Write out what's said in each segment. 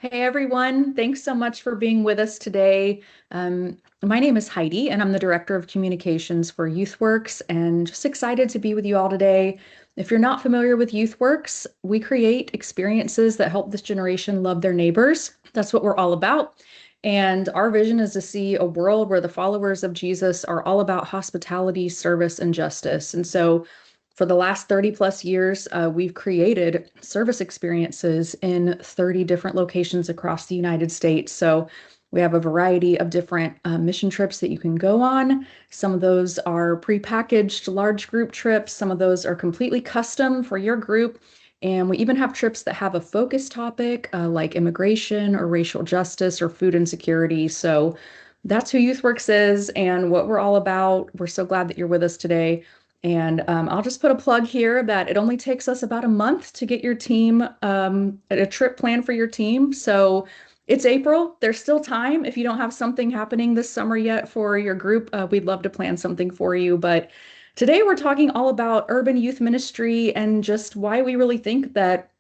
Hey everyone, thanks so much for being with us today. My name is Heidi, and I'm the Director of Communications for YouthWorks, and just excited to be with you all today. If you're not familiar with YouthWorks, we create experiences that help this generation love their neighbors. That's what we're all about. And our vision is to see a world where the followers of Jesus are all about hospitality, service, and justice. And so for the last 30 plus years, we've created service experiences in 30 different locations across the United States. So we have a variety of different mission trips that you can go on. Some of those are prepackaged large group trips. Some of those are completely custom for your group. And we even have trips that have a focus topic like immigration or racial justice or food insecurity. So that's who YouthWorks is and what we're all about. We're so glad that you're with us today. And I'll just put a plug here that it only takes us about a month to get your team a trip planned for your team. So it's April. There's still time. If you don't have something happening this summer yet for your group, we'd love to plan something for you. But today we're talking all about urban youth ministry and just why we really think that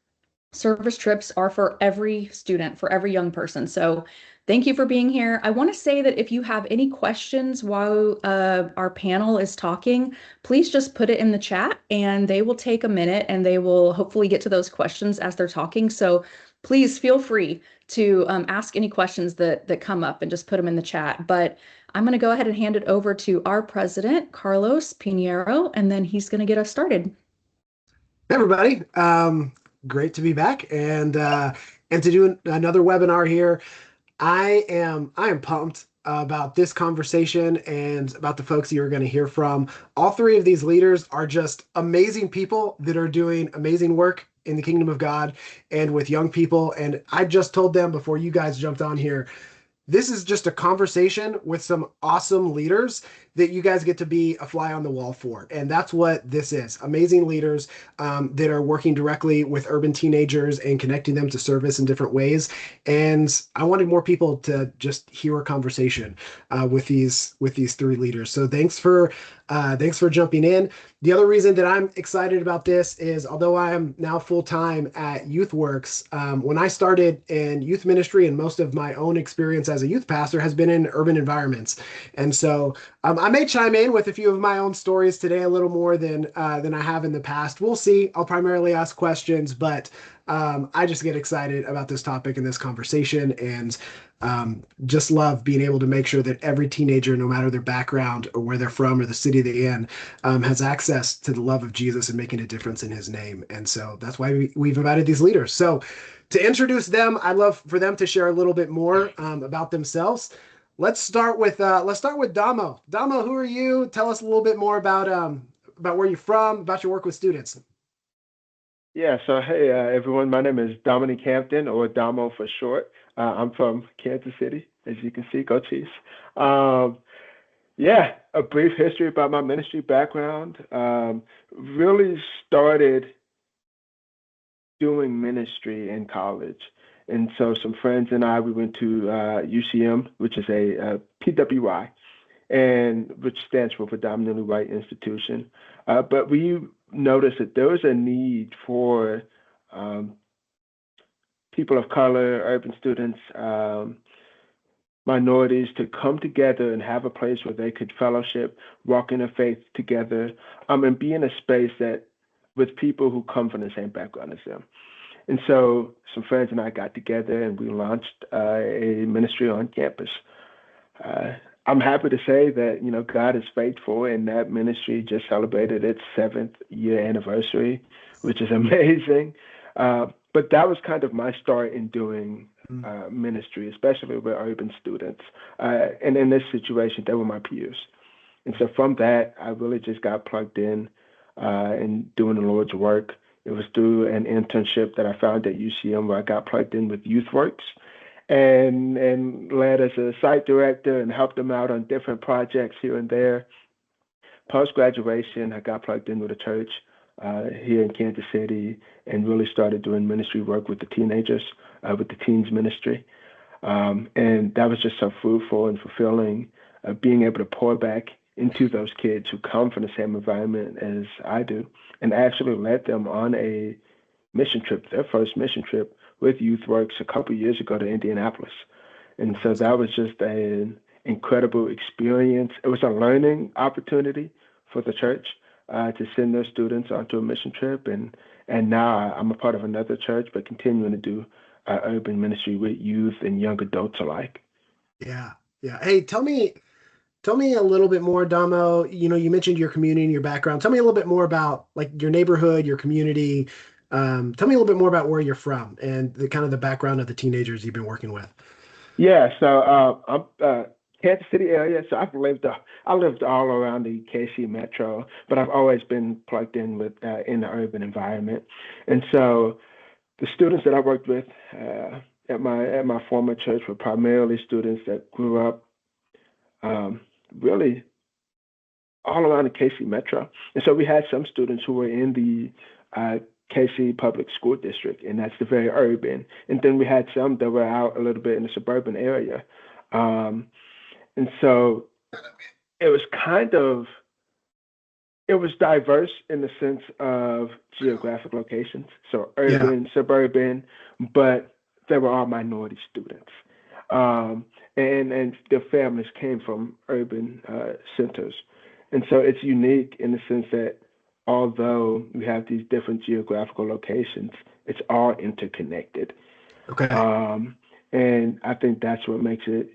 service trips are for every student, for every young person. So thank you for being here. I want to say that if you have any questions while our panel is talking, please just put it in the chat and they will take a minute and they will hopefully get to those questions as they're talking. So please feel free to ask any questions that come up and just put them in the chat. But I'm going to go ahead and hand it over to our president, Carlos Piñero, and then he's going to get us started. Hey everybody, great to be back and to do another webinar here. I am pumped about this conversation and about the folks you're going to hear from. All three of these leaders are just amazing people that are doing amazing work in the kingdom of God and with young people. And I just told them before you guys jumped on here, this is just a conversation with some awesome leaders that you guys get to be a fly on the wall for. And that's what this is. Amazing leaders that are working directly with urban teenagers and connecting them to service in different ways. And I wanted more people to just hear a conversation with these three leaders. So thanks for jumping in. The other reason that I'm excited about this is, although I am now full-time at YouthWorks, when I started in youth ministry and most of my own experience as a youth pastor has been in urban environments. And so I may chime in with a few of my own stories today, a little more than I have in the past. We'll see. I'll primarily ask questions, but I just get excited about this topic and this conversation, and just love being able to make sure that every teenager, no matter their background or where they're from or the city they're in, has access to the love of Jesus and making a difference in his name. And so that's why we've invited these leaders. So to introduce them, I'd love for them to share a little bit more about themselves. Let's start with Domo. Domo, who are you? Tell us a little bit more about where you're from, about your work with students. Yeah, so hey everyone, my name is Dominique Hampton, or Domo for short. I'm from Kansas City, as you can see, go Chiefs. Yeah, a brief history about my ministry background. Really started doing ministry in college. And so some friends and I, we went to UCM, which is a PWI, and which stands for predominantly white institution. But we noticed that there was a need for people of color, urban students, minorities to come together and have a place where they could fellowship, walk in their faith together, and be in a space that with people who come from the same background as them. And so some friends and I got together and we launched a ministry on campus. I'm happy to say that, God is faithful, and that ministry just celebrated its 7th year anniversary, which is amazing. But that was kind of my start in doing ministry, especially with urban students. And in this situation, they were my peers. And so from that, I really just got plugged in doing the Lord's work. It was through an internship that I found at UCM where I got plugged in with YouthWorks and led as a site director and helped them out on different projects here and there. Post-graduation, I got plugged in with a church here in Kansas City and really started doing ministry work with the teenagers, with the teens ministry. And that was just so fruitful and fulfilling, being able to pour back into those kids who come from the same environment as I do, and actually led them on a mission trip, their first mission trip, with YouthWorks a couple years ago to Indianapolis. And so that was just an incredible experience. It was a learning opportunity for the church to send their students onto a mission trip. And now I'm a part of another church, but continuing to do urban ministry with youth and young adults alike. Yeah. Yeah. Hey, tell me a little bit more, Domo. You mentioned your community and your background. Tell me a little bit more about like your neighborhood, your community. Tell me a little bit more about where you're from and the kind of the background of the teenagers you've been working with. Yeah, so I'm Kansas City area. So I lived all around the KC metro, but I've always been plugged in with in the urban environment. And so the students that I worked with at my former church were primarily students that grew up really all around the KC metro. And so we had some students who were in the KC Public School District, and that's the very urban. And then we had some that were out a little bit in the suburban area. And so it was it was diverse in the sense of geographic locations. So urban, suburban, but they were all minority students. And their families came from urban centers. And so it's unique in the sense that although we have these different geographical locations, it's all interconnected. Okay. And I think that's what makes it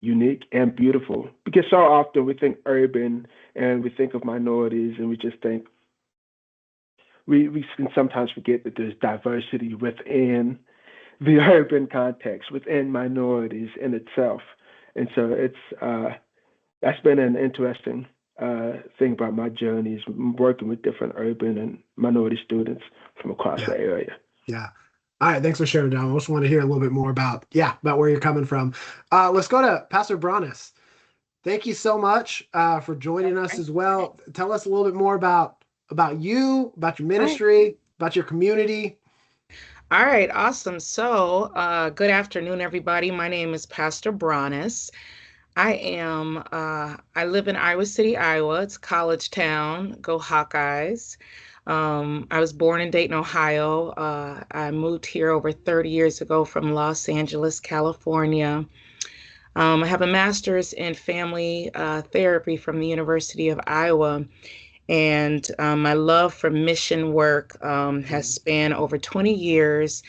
unique and beautiful, because so often we think urban and we think of minorities and we just think we can sometimes forget that there's diversity within the urban context, within minorities in itself. And so it's that's been an interesting thing about my journey, is working with different urban and minority students from across the area. Yeah. All right. Thanks for sharing, Dom. I just want to hear a little bit more about where you're coming from. Let's go to Pastor Bronis. Thank you so much for joining us as well. Tell us a little bit more about you, about your ministry, about your community. All right. Awesome. So good afternoon, everybody. My name is Pastor Bronis. I live in Iowa City, Iowa. It's a college town. Go Hawkeyes. I was born in Dayton, Ohio. I moved here over 30 years ago from Los Angeles, California. I have a master's in family therapy from the University of Iowa. And my love for mission work has spanned over 20 years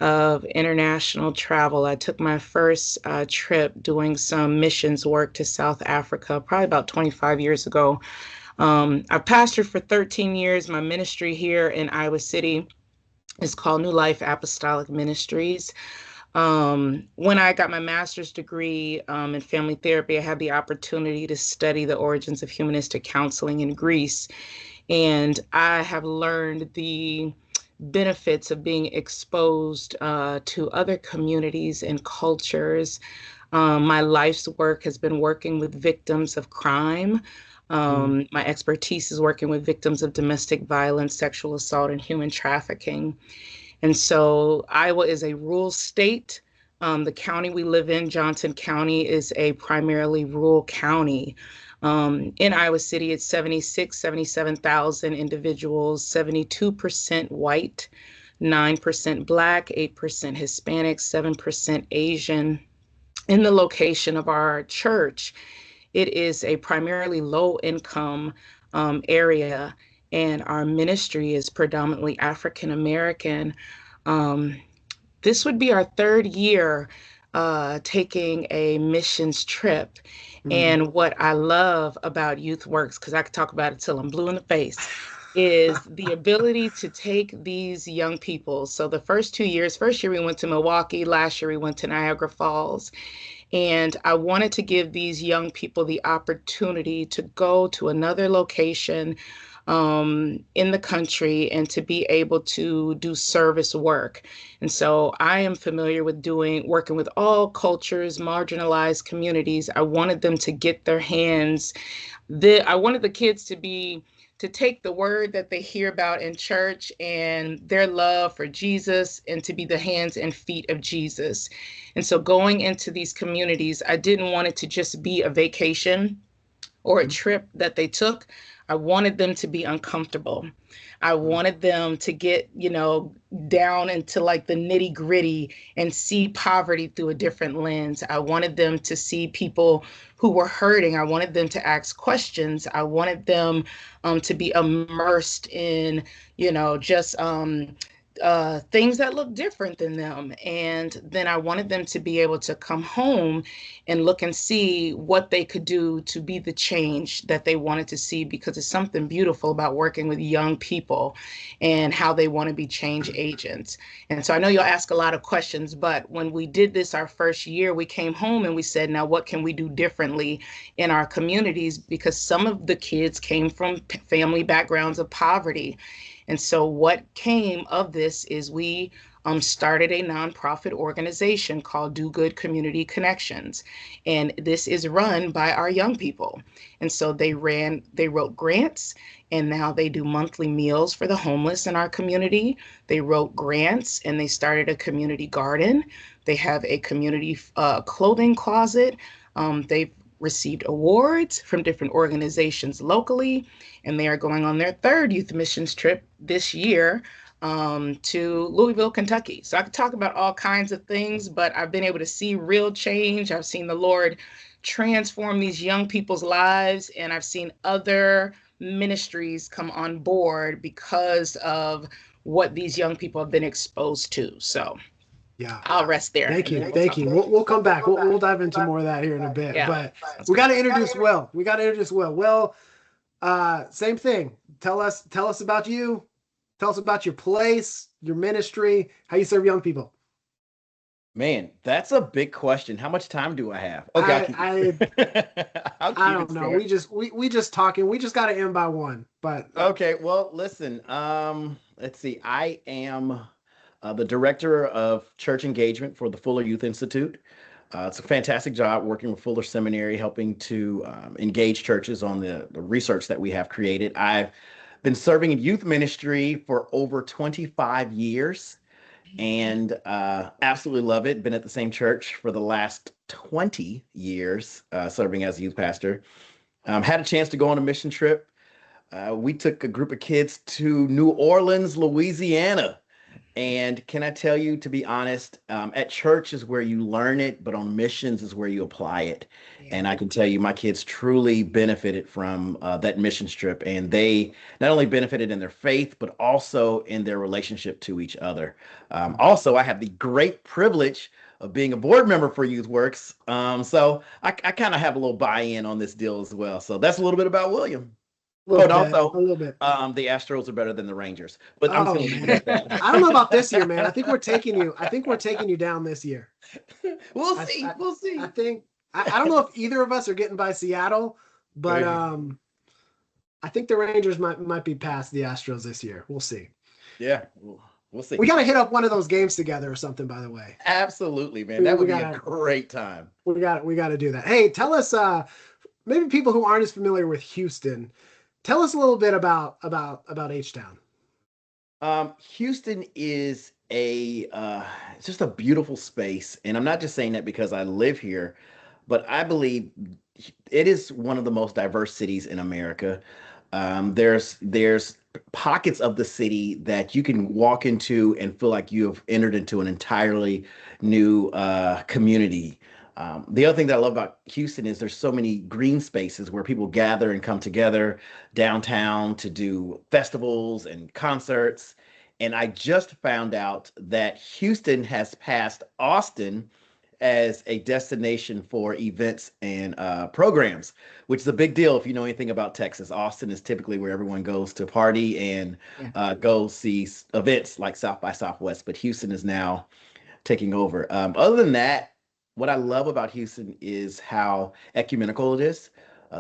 of international travel. I took my first trip doing some missions work to South Africa, probably about 25 years ago. I've pastored for 13 years. My ministry here in Iowa City is called New Life Apostolic Ministries. When I got my master's degree in family therapy, I had the opportunity to study the origins of humanistic counseling in Greece. And I have learned the benefits of being exposed to other communities and cultures. My life's work has been working with victims of crime. My expertise is working with victims of domestic violence, sexual assault, and human trafficking. And so Iowa is a rural state. The county we live in, Johnson County, is a primarily rural county. In Iowa City, it's 77,000 individuals, 72% white, 9% Black, 8% Hispanic, 7% Asian. In the location of our church, it is a primarily low-income area, and our ministry is predominantly African American. This would be our third year taking a missions trip. And what I love about YouthWorks, because I could talk about it till I'm blue in the face, is the ability to take these young people. So the first year we went to Milwaukee, last year we went to Niagara Falls. And I wanted to give these young people the opportunity to go to another location in the country and to be able to do service work. And so I am familiar with working with all cultures, marginalized communities. I wanted them to get their hands. I wanted the kids to take the word that they hear about in church and their love for Jesus, and to be the hands and feet of Jesus. And so going into these communities, I didn't want it to just be a vacation or a trip that they took. I wanted them to be uncomfortable. I wanted them to get, down into like the nitty gritty and see poverty through a different lens. I wanted them to see people who were hurting. I wanted them to ask questions. I wanted them to be immersed in, just things that look different than them. And then I wanted them to be able to come home and look and see what they could do to be the change that they wanted to see, because it's something beautiful about working with young people and how they want to be change agents. And so I know you'll ask a lot of questions, but when we did this our first year, we came home and we said, now what can we do differently in our communities? Because some of the kids came from family backgrounds of poverty. And so what came of this is we started a nonprofit organization called Do Good Community Connections. And this is run by our young people. And so they wrote grants, and now they do monthly meals for the homeless in our community. They wrote grants and they started a community garden. They have a community clothing closet. They've received awards from different organizations locally, and they are going on their third youth missions trip this year to Louisville, Kentucky. So I could talk about all kinds of things, but I've been able to see real change. I've seen the Lord transform these young people's lives, and I've seen other ministries come on board because of what these young people have been exposed to. So yeah, I'll rest there. Thank you. We'll come back. We'll dive into more of that here in a bit. Yeah. But we got to introduce Will. Will, same thing. Tell us about you. Tell us about your place, your ministry, how you serve young people. Man, that's a big question. How much time do I have? Okay, I don't know. We just talking. We just got to end by 1. But okay. Well, listen. Let's see. I am the director of church engagement for the Fuller Youth Institute. It's a fantastic job working with Fuller Seminary, helping to engage churches on the research that we have created. I've been serving in youth ministry for over 25 years and absolutely love it. Been at the same church for the last 20 years, serving as a youth pastor. Had a chance to go on a mission trip. We took a group of kids to New Orleans, Louisiana. And can I tell you, to be honest, at church is where you learn it, but on missions is where you apply it. Yeah. And I can tell you, my kids truly benefited from that mission trip. And they not only benefited in their faith, but also in their relationship to each other. Also, I have the great privilege of being a board member for YouthWorks. So I kind of have a little buy-in on this deal as well. So that's a little bit about William. But also, a little bit. The Astros are better than the Rangers. But I'm going to leave it at that. I don't know about this year, man. I think we're taking you down this year. We'll see. I don't know if either of us are getting by Seattle, but I think the Rangers might be past the Astros this year. We'll see. Yeah, we'll see. We got to hit up one of those games together or something, by the way. Absolutely, man. That would be a great time. We got to do that. Hey, tell us, maybe people who aren't as familiar with Houston, tell us a little bit about H-Town. Houston is it's just a beautiful space. And I'm not just saying that because I live here, but I believe it is one of the most diverse cities in America. There's pockets of the city that you can walk into and feel like you have entered into an entirely new community. The other thing that I love about Houston is there's so many green spaces where people gather and come together downtown to do festivals and concerts. And I just found out that Houston has passed Austin as a destination for events and programs, which is a big deal if you know anything about Texas. Austin is typically where everyone goes to party and go see events like South by Southwest, but Houston is now taking over. Other than that, what I love about Houston is how ecumenical it is.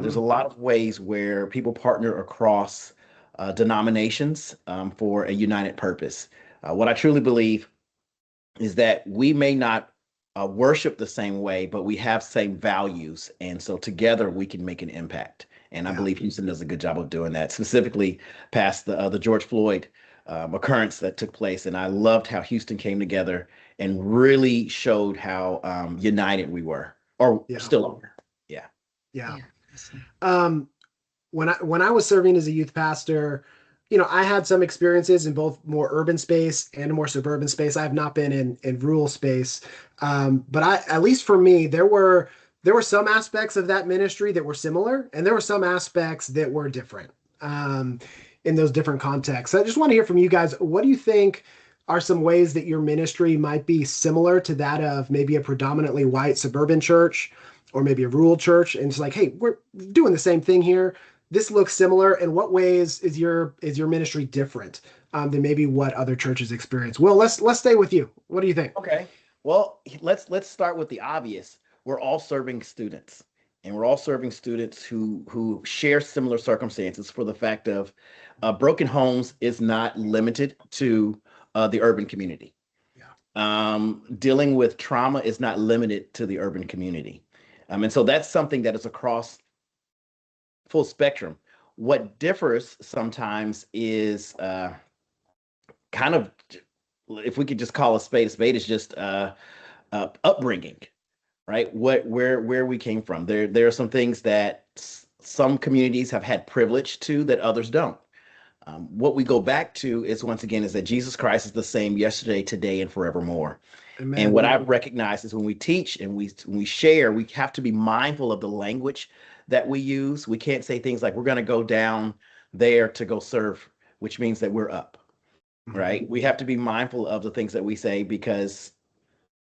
There's a lot of ways where people partner across denominations for a united purpose. What I truly believe is that we may not worship the same way, but we have same values. And so together we can make an impact. And I believe Houston does a good job of doing that, specifically past the George Floyd occurrence that took place. And I loved how Houston came together and really showed how united we were, or still are. Yeah. Yeah. when I was serving as a youth pastor, I had some experiences in both more urban space and more suburban space. I have not been in rural space, but at least for me, there were some aspects of that ministry that were similar, and there were some aspects that were different in those different contexts. So I just want to hear from you guys. What do you think are some ways that your ministry might be similar to that of maybe a predominantly white suburban church or maybe a rural church? And it's like, hey, we're doing the same thing here. This looks similar. In what ways is your ministry different than maybe what other churches experience? Will, let's stay with you. What do you think? Okay. Well, let's start with the obvious. We're all serving students, and we're all serving students who share similar circumstances. For the fact of broken homes is not limited to the urban community. Yeah. Dealing with trauma is not limited to the urban community, and so that's something that is across full spectrum. What differs sometimes is kind of, if we could just call a spade, is just upbringing, right? Where we came from. There are some things that some communities have had privilege to that others don't. What we go back to is, once again, is that Jesus Christ is the same yesterday, today, and forevermore. Amen. And what I've recognized is when we teach and we share, we have to be mindful of the language that we use. We can't say things like, we're going to go down there to go serve, which means that we're up, right? We have to be mindful of the things that we say, because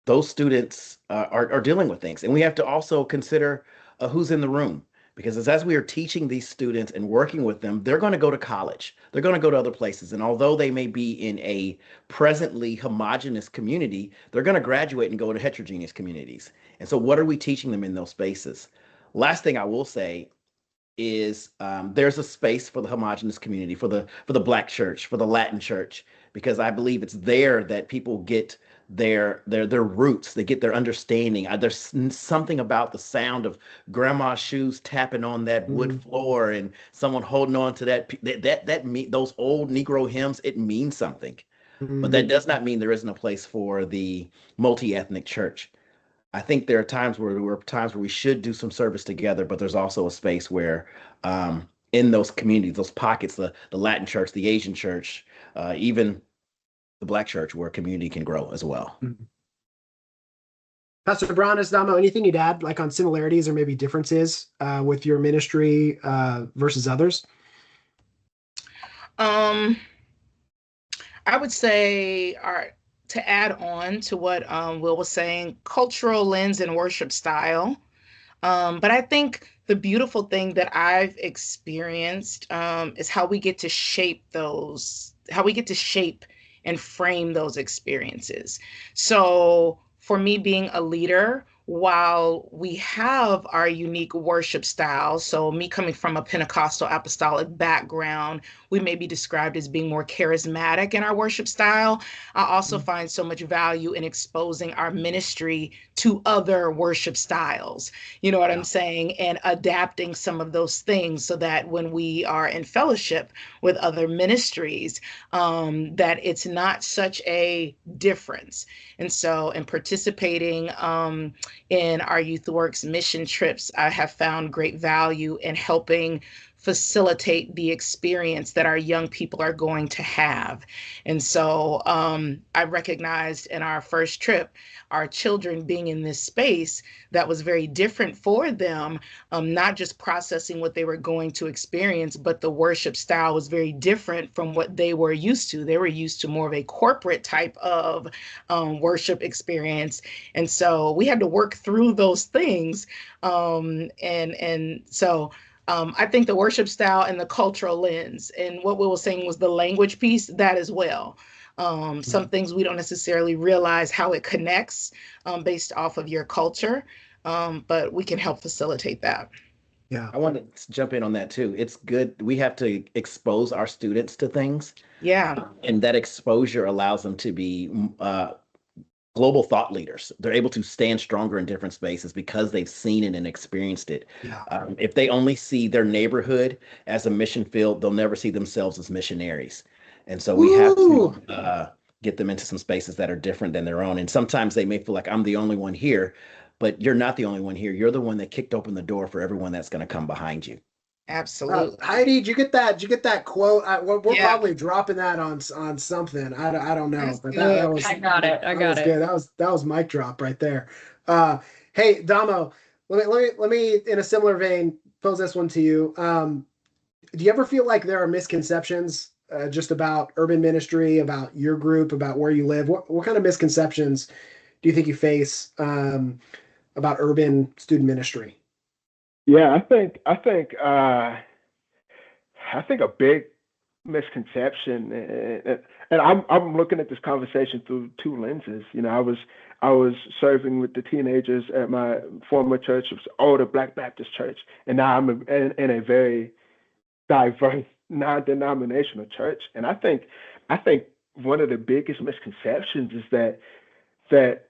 those students are dealing with things. And we have to also consider who's in the room, because as we are teaching these students and working with them, they're going to go to college. They're going to go to other places. And although they may be in a presently homogenous community, they're going to graduate and go to heterogeneous communities. And so what are we teaching them in those spaces? Last thing I will say is there's a space for the homogenous community, for the Black church, for the Latin church, because I believe it's there that people get their roots, they get their understanding. There's something about the sound of grandma's shoes tapping on that wood floor and someone holding on to those old Negro hymns. It means something, but that does not mean there isn't a place for the multi-ethnic church. I think there are times where we should do some service together, but there's also a space where in those communities, those pockets, the Latin church, the Asian church, even the Black church, where community can grow as well. Pastor Bronis, Domo, anything you'd add, like on similarities or maybe differences with your ministry versus others? I would say, to add on to what Will was saying, cultural lens and worship style. But I think the beautiful thing that I've experienced is how we get to shape and frame those experiences. So for me, being a leader, while we have our unique worship style, so me coming from a Pentecostal apostolic background, we may be described as being more charismatic in our worship style. I also find so much value in exposing our ministry to other worship styles. You know what I'm saying? And adapting some of those things so that when we are in fellowship with other ministries, that it's not such a difference. And so in participating in our YouthWorks mission trips, I have found great value in helping facilitate the experience that our young people are going to have. And so I recognized in our first trip, our children being in this space that was very different for them, not just processing what they were going to experience, but the worship style was very different from what they were used to. They were used to more of a corporate type of worship experience. And so we had to work through those things. I think the worship style and the cultural lens, and what Will was saying was the language piece, that as well. Some things we don't necessarily realize how it connects based off of your culture, but we can help facilitate that. Yeah, I want to jump in on that too. It's good. We have to expose our students to things. Yeah. And that exposure allows them to be global thought leaders. They're able to stand stronger in different spaces because they've seen it and experienced it. Yeah. If they only see their neighborhood as a mission field, they'll never see themselves as missionaries. And so we have to get them into some spaces that are different than their own. And sometimes they may feel like, I'm the only one here, but you're not the only one here. You're the one that kicked open the door for everyone that's going to come behind you. Absolutely. Heidi, did you get that? Did you get that quote? We're Yeah, probably dropping that on something. I don't know, that's but that good. was I got it. I that got was it. good. That was mic drop right there. Hey, Damo, let me in a similar vein pose this one to you. Do you ever feel like there are misconceptions just about urban ministry, about your group, about where you live? What kind of misconceptions do you think you face about urban student ministry? Yeah, I think a big misconception, and I'm looking at this conversation through two lenses. You know, I was serving with the teenagers at my former church, it was older Black Baptist church, and now I'm in a very diverse non-denominational church. And I think one of the biggest misconceptions is that the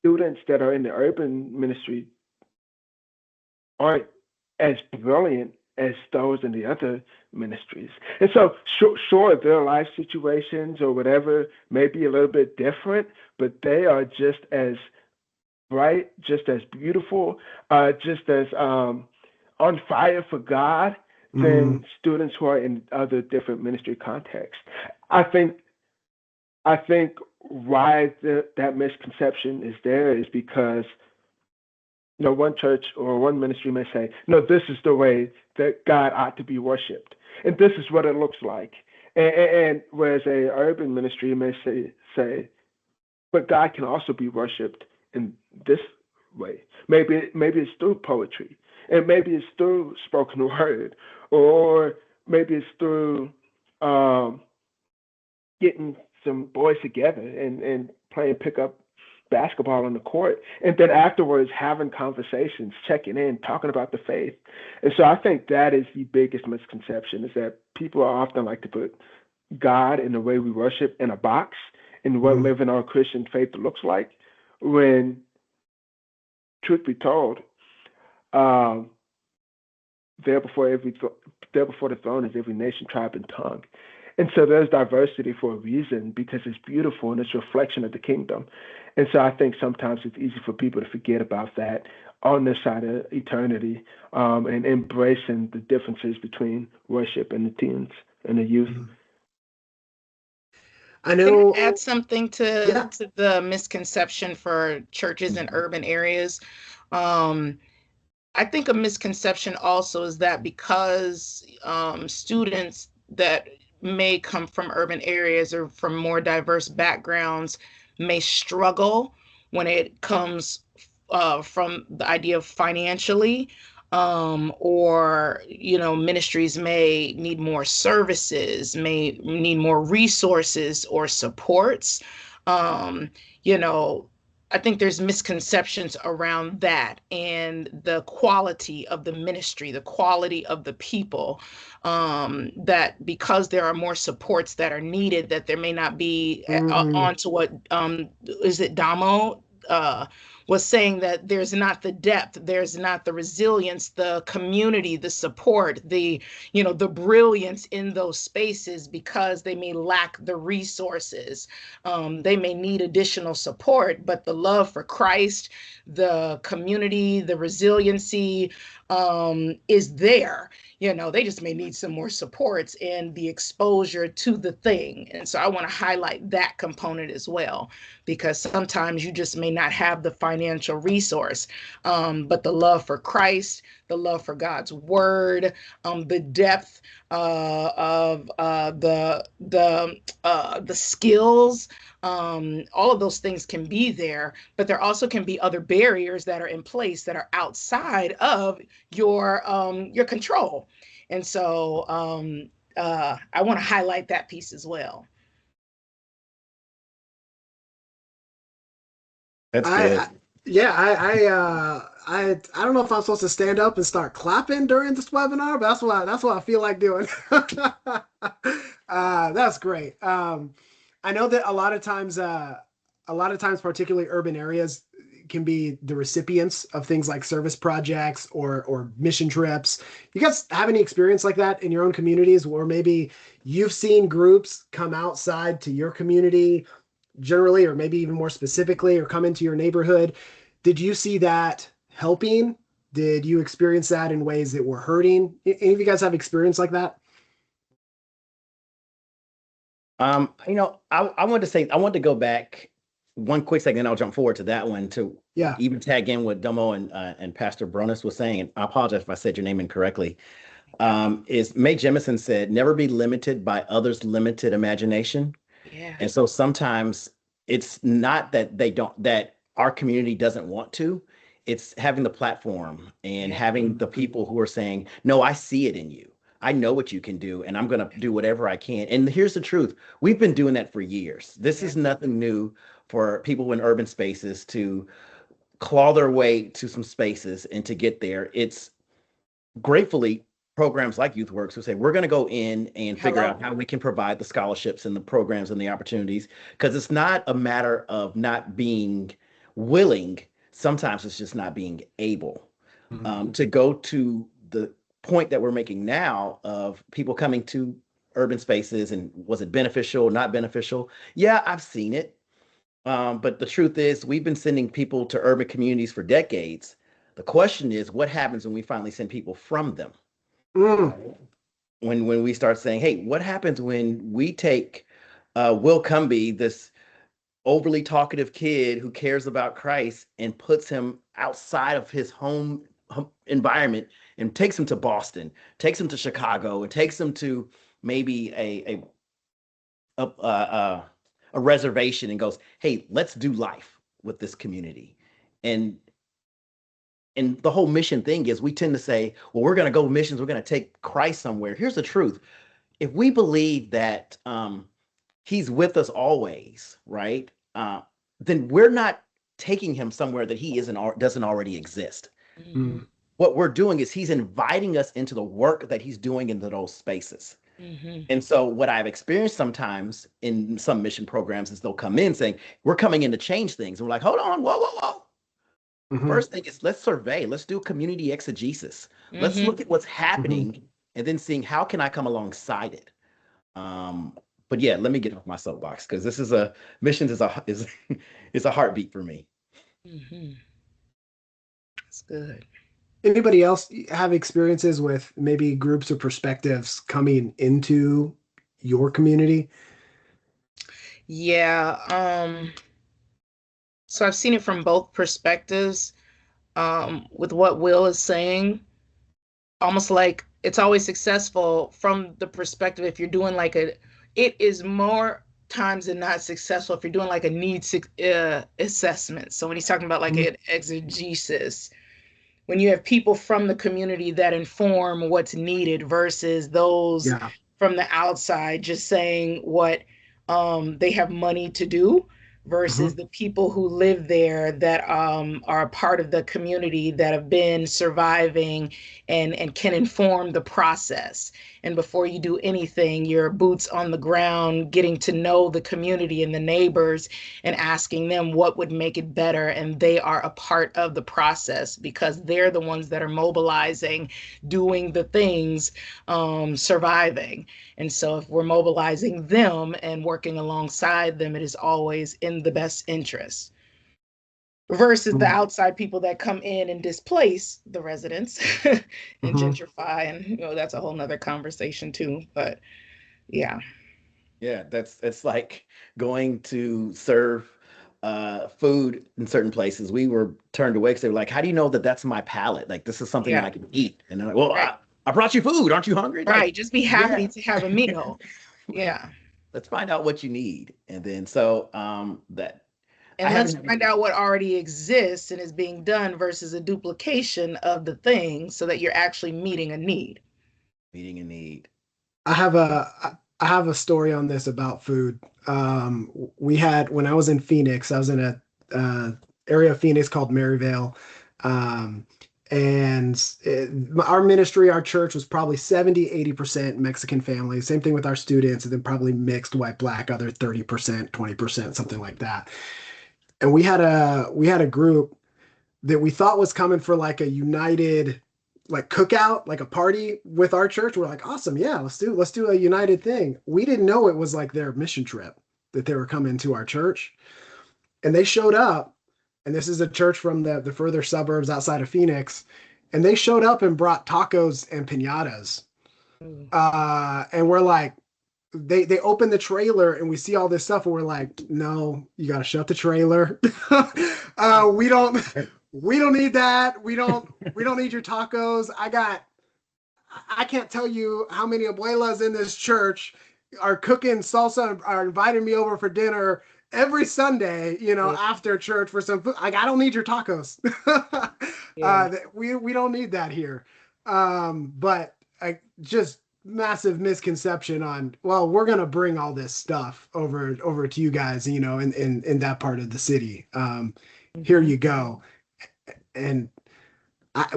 students that are in the urban ministry aren't as brilliant as those in the other ministries. And so, sure, their life situations or whatever may be a little bit different, but they are just as bright, just as beautiful, just as on fire for God Mm-hmm. than students who are in other different ministry contexts. I think I think why that misconception is there is because one church or one ministry may say, no, this is the way that God ought to be worshipped, and this is what it looks like. And whereas a urban ministry may say, but God can also be worshipped in this way. Maybe it's through poetry, and maybe it's through spoken word, or maybe it's through um, getting some boys together and playing pickup basketball on the court, and then afterwards having conversations, checking in, talking about the faith. And so I think that is the biggest misconception, is that people are often like to put God and the way we worship in a box and what Mm-hmm. living our Christian faith looks like, when truth be told, um, there before there before the throne is every nation, tribe, and tongue. And so there's diversity for a reason, because it's beautiful and it's a reflection of the kingdom. And so I think sometimes it's easy for people to forget about that on this side of eternity, and embracing the differences between worship and the teens and the youth. Mm-hmm. I Can I know. add something Yeah. to the misconception for churches in urban areas? Um, I think a misconception also is that because students that may come from urban areas or from more diverse backgrounds may struggle when it comes from the idea of financially, or ministries may need more services, may need more resources or supports. Um, you know, I think there's misconceptions around that and the quality of the ministry, the quality of the people, that because there are more supports that are needed, that there may not be Mm-hmm. on to what is it Domo was saying, that there's not the depth, there's not the resilience, the community, the support, the brilliance in those spaces, because they may lack the resources. They may need additional support, but the love for Christ, the community, the resiliency is there. They just may need some more supports and the exposure to the thing. And so I want to highlight that component as well, because sometimes you just may not have the financial resource, but the love for Christ, the love for God's word, the depth of the skills, all of those things can be there, but there also can be other barriers that are in place that are outside of your control. And so I want to highlight that piece as well. That's I good. yeah, I don't know if I'm supposed to stand up and start clapping during this webinar, but that's what I feel like doing. That's great. I know that a lot of times, particularly urban areas, can be the recipients of things like service projects or mission trips. You guys have any experience like that in your own communities, where maybe you've seen groups come outside to your community generally, or maybe even more specifically, or come into your neighborhood? Did you see that helping Did you experience that in ways that were hurting? Any of you guys have experience like that? I wanted to say, I wanted to go back one quick second, and I'll jump forward to that one to Yeah. even tag in what Domo and Pastor Bronis was saying. And I apologize if I said your name incorrectly. Is Mae Jemison said, never be limited by others' limited imagination. Yeah. And so sometimes it's not that that our community doesn't want to, it's having the platform and having the people who are saying, no, I see it in you. I know what you can do, and I'm going to do whatever I can. And here's the truth. We've been doing that for years. This is nothing new for people in urban spaces to claw their way to some spaces and to get there. It's gratefully programs like YouthWorks who say, we're going to go in and figure out how we can provide the scholarships and the programs and the opportunities, because it's not a matter of not being willing. Sometimes it's just not being able to go to the point that we're making now of people coming to urban spaces. And was it beneficial, not beneficial? Yeah, I've seen it. But the truth is, we've been sending people to urban communities for decades. The question is, what happens when we finally send people from them? When we start saying, hey, what happens when we take Will Cumby, this overly talkative kid who cares about Christ, and puts him outside of his home environment and takes him to Boston, takes him to Chicago, and takes him to maybe a reservation and goes, hey, let's do life with this community. And the whole mission thing is, we tend to say, well, we're going to go missions, we're going to take Christ somewhere. Here's the truth. If we believe that he's with us always, right, then we're not taking him somewhere that he doesn't already exist. What we're doing is he's inviting us into the work that he's doing into those spaces. And so what I've experienced sometimes in some mission programs is they'll come in saying, we're coming in to change things. And we're like, hold on, whoa. First thing is, let's survey, let's do community exegesis. Let's look at what's happening and then seeing how can I come alongside it. But yeah, let me get off my soapbox, because this is missions is a heartbeat for me. That's good. Anybody else have experiences with maybe groups or perspectives coming into your community? Yeah. So I've seen it from both perspectives. With what Will is saying, almost like it's always successful from the perspective, if you're doing it is more times than not successful if you're doing like a needs assessment. So when he's talking about like an exegesis, when you have people from the community that inform what's needed versus those from the outside just saying what they have money to do, versus the people who live there that are a part of the community that have been surviving and can inform the process. And before you do anything, your boots on the ground, getting to know the community and the neighbors and asking them what would make it better. And they are a part of the process because they're the ones that are mobilizing, doing the things, surviving. And so if we're mobilizing them and working alongside them, it is always in the best interest. Versus the outside people that come in and displace the residents and gentrify. And that's a whole nother conversation too. But yeah. Yeah, it's like going to serve food in certain places. We were turned away because they were like, how do you know that that's my palate? Like, this is something that I can eat. And they're like, well, I brought you food. Aren't you hungry? Right. Like, just be happy to have a meal. Yeah. Let's find out what you need. And then so let's find out what already exists and is being done versus a duplication of the thing so that you're actually meeting a need. Meeting a need. I have a story on this about food. We had, when I was in Phoenix, I was in a area of Phoenix called Maryvale. Our ministry, our church was probably 70-80% Mexican families. Same thing with our students, and then probably mixed white, black, other 30%, 20%, something like that. And we had a group that we thought was coming for like a united, like cookout, like a party with our church. We're like, awesome, yeah, let's do a united thing. We didn't know it was like their mission trip that they were coming to our church, and they showed up. And this is a church from the further suburbs outside of Phoenix. and they showed up and brought tacos and piñatas. And we're like, they open the trailer and we see all this stuff and we're like, no, you got to shut the trailer. We don't need that. We don't need your tacos. I can't tell you how many abuelas in this church are cooking salsa and are inviting me over for dinner every Sunday, after church for some food. Like, I don't need your tacos. We don't need that here. But just massive misconception on, well, we're going to bring all this stuff over to you guys, in that part of the city. Here you go. And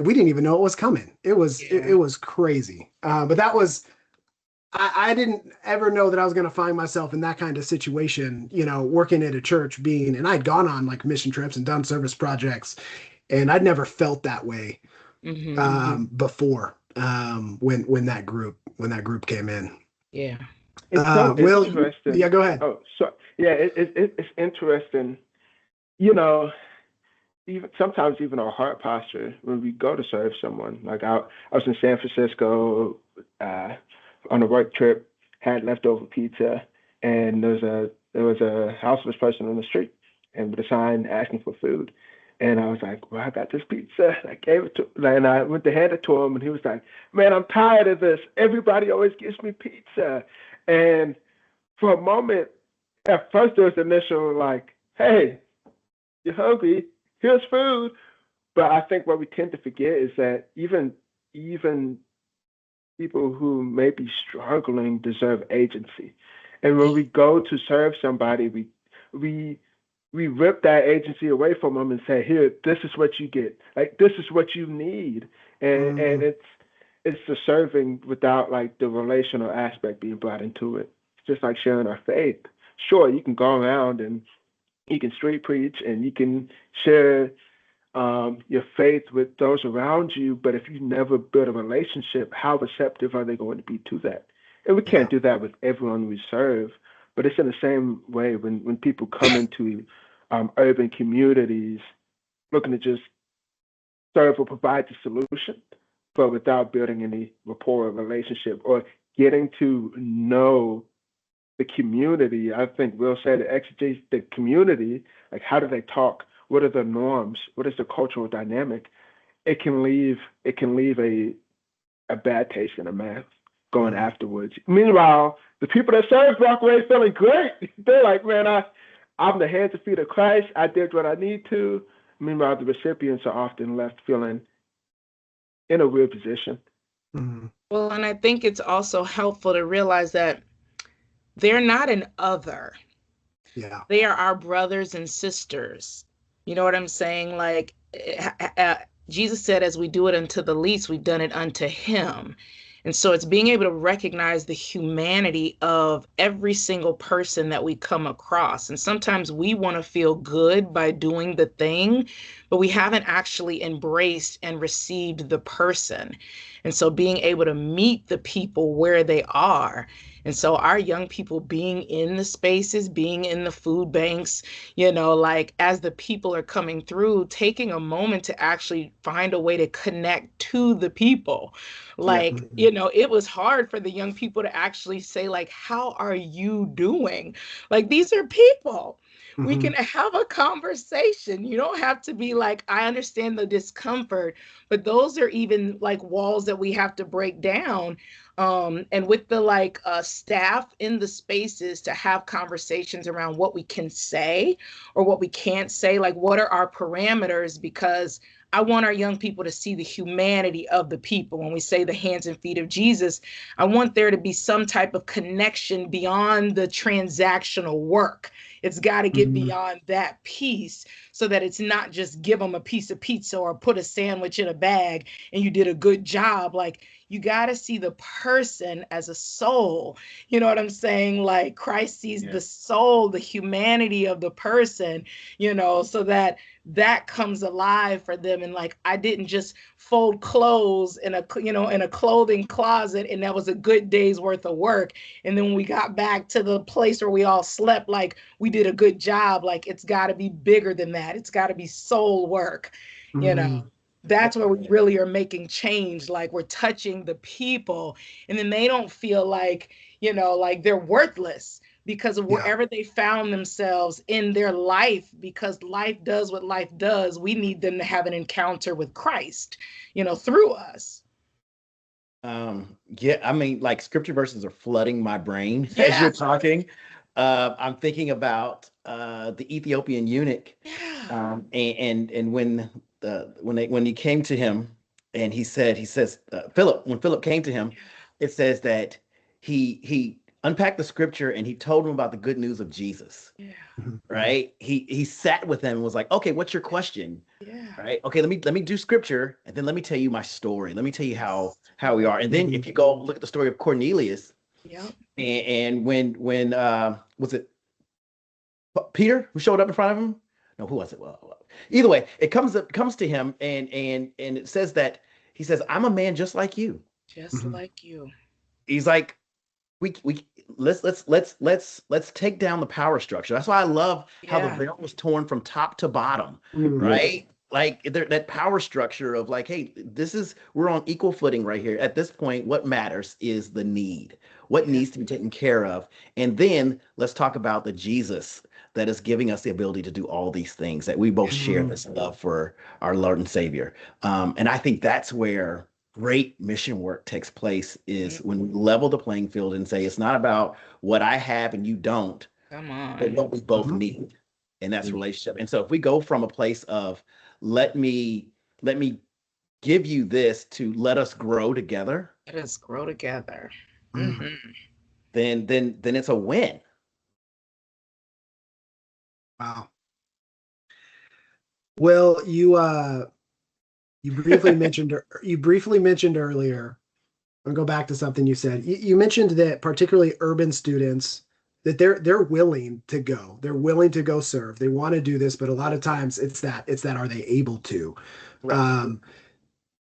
we didn't even know it was coming. It was crazy. But that was, I didn't ever know that I was going to find myself in that kind of situation, working at a church and I'd gone on like mission trips and done service projects, and I'd never felt that way before when that group came in. Yeah. Will, interesting. Yeah, go ahead. Oh, so yeah, it's interesting. Even sometimes even our heart posture when we go to serve someone. Like I was in San Francisco on a work trip, had leftover pizza, and there was a houseless person on the street and with a sign asking for food. And I was like, well, I got this pizza. I gave it to him, and I went to hand it to him, and he was like, man, I'm tired of this. Everybody always gives me pizza. And for a moment, at first there was the initial like, hey, you're hungry, here's food. But I think what we tend to forget is that even people who may be struggling deserve agency. And when we go to serve somebody, we rip that agency away from them and say, here, this is what you get. Like, this is what you need. And it's the serving without like the relational aspect being brought into it. It's just like sharing our faith. Sure, you can go around and you can street preach and you can share your faith with those around you, but if you never build a relationship, how receptive are they going to be to that? And we can't do that with everyone we serve, but it's in the same way when people come into urban communities looking to just serve or provide the solution, but without building any rapport or relationship or getting to know the community. I think Will said it exegetes the community, like how do they talk? What are the norms? What is the cultural dynamic? It can leave a bad taste in the mouth going afterwards. Meanwhile, the people that serve walk away feeling great. They're like, man, I'm the hands and feet of Christ. I did what I need to. Meanwhile, the recipients are often left feeling in a weird position. Well, and I think it's also helpful to realize that they're not an other. Yeah. They are our brothers and sisters. You know what I'm saying? Like Jesus said, as we do it unto the least, we've done it unto him. And so it's being able to recognize the humanity of every single person that we come across. And sometimes we want to feel good by doing the thing, but we haven't actually embraced and received the person. And so being able to meet the people where they are. And so our young people being in the spaces, being in the food banks, like as the people are coming through, taking a moment to actually find a way to connect to the people. Like, it was hard for the young people to actually say, like, how are you doing? Like, these are people. We can have a conversation. You don't have to be like, I understand the discomfort, but those are even like walls that we have to break down. And with the staff in the spaces to have conversations around what we can say or what we can't say, like what are our parameters? Because I want our young people to see the humanity of the people. When we say the hands and feet of Jesus, I want there to be some type of connection beyond the transactional work. It's got to get beyond that piece so that it's not just give them a piece of pizza or put a sandwich in a bag and you did a good job. Like, you got to see the person as a soul. You know what I'm saying? Like Christ sees the soul, the humanity of the person, so that comes alive for them. And like, I didn't just fold clothes in a clothing closet and that was a good day's worth of work. And then when we got back to the place where we all slept, like we did a good job. Like, it's got to be bigger than that. It's got to be soul work, That's where we really are making change. Like we're touching the people, and then they don't feel like, like they're worthless because of wherever they found themselves in their life, because life does what life does. We need them to have an encounter with Christ, through us. Yeah, I mean, like scripture verses are flooding my brain as you're talking. I'm thinking about the Ethiopian eunuch, and when he came to him, and he says Philip, when Philip came to him, it says that he unpacked the scripture and he told him about the good news of Jesus. Yeah. Right? He sat with them and was like, okay, what's your question? Yeah. Right. Okay, let me do scripture and then let me tell you my story. Let me tell you how we are. And then if you go look at the story of Cornelius, and when was it Peter who showed up in front of him? No, who was it? Well, either way, it comes to him and it says that he says, I'm a man just like you. Just like you. He's like, we let's take down the power structure. That's why I love how the veil was torn from top to bottom, right? Like that power structure of like, hey, we're on equal footing right here. At this point, what matters is the need, what needs to be taken care of. And then let's talk about the Jesus that is giving us the ability to do all these things, that we both share this love for our Lord and Savior. And I think that's where great mission work takes place, is when we level the playing field and say, it's not about what I have and you don't, come on, but what we both need. And that's relationship. And so if we go from a place of let me give you this to let us grow together. Let us grow together. Then it's a win. Wow. Well, you briefly mentioned earlier. I'll go back to something you said. You mentioned that particularly urban students, that they're willing to go. They're willing to go serve. They want to do this, but a lot of times it's that are they able to? Right.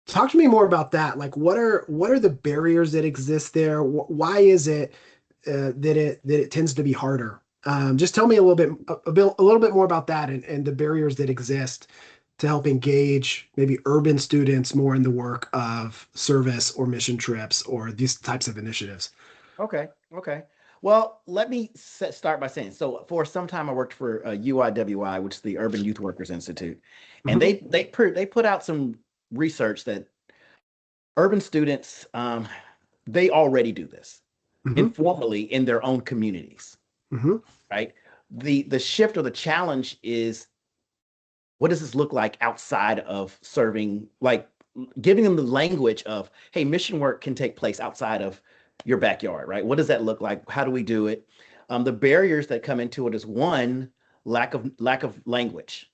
Talk to me more about that. Like, what are the barriers that exist there? Why is it that it tends to be harder? Just tell me a little bit more about that and the barriers that exist to help engage maybe urban students more in the work of service or mission trips or these types of initiatives. Okay. Well, let me start by saying, so for some time I worked for UIWI, which is the Urban Youth Workers Institute, and they put out some research that urban students, they already do this informally in their own communities, right? The shift or the challenge is, what does this look like outside of serving, like giving them the language of, hey, mission work can take place outside of your backyard, right? What does that look like? How do we do it? The barriers that come into it is, one, lack of language.